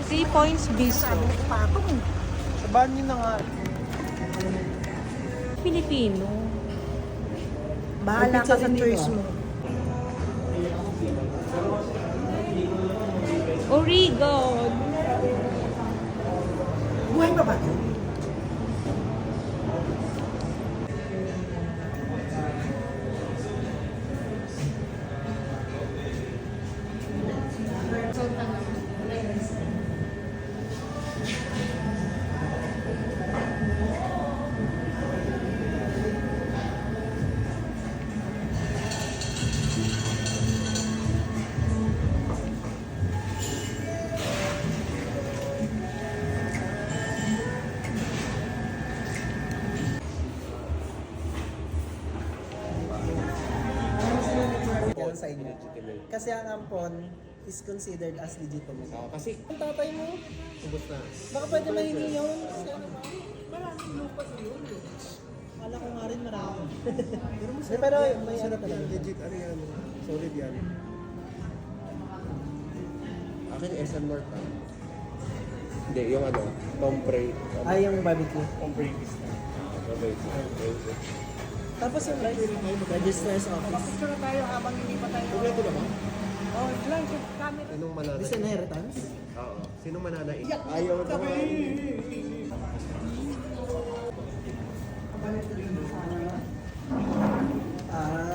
3 points bistro. Patong. Sabahan nyo na nga. Filipino. Bahala ka sa choice mo. Oregon. Buhay pa ba ito? Yan sa inyo. Kasi ang ampon is considered as legitimate. Kasi Ang tatay mo, ubos na. baka pwede mahingi yun. Kasi ano ba? Maraming lupa sa yun. Kala ko nga rin marami. Pero may ano talaga. Legit, ano yan? Solid yan. Akin, SM North ah. Hindi, yung ano, Tom Prey. Ay, yung barbecue. Tom Prey pista. Tapos yung registrar's office. Picture na tayo habang hindi pa tayo. Kompleto na ba? Oh, lang sa camera. Sinong mananay? Disinheritance? Oo. Sinong mananay? Ayaw naman. Ah,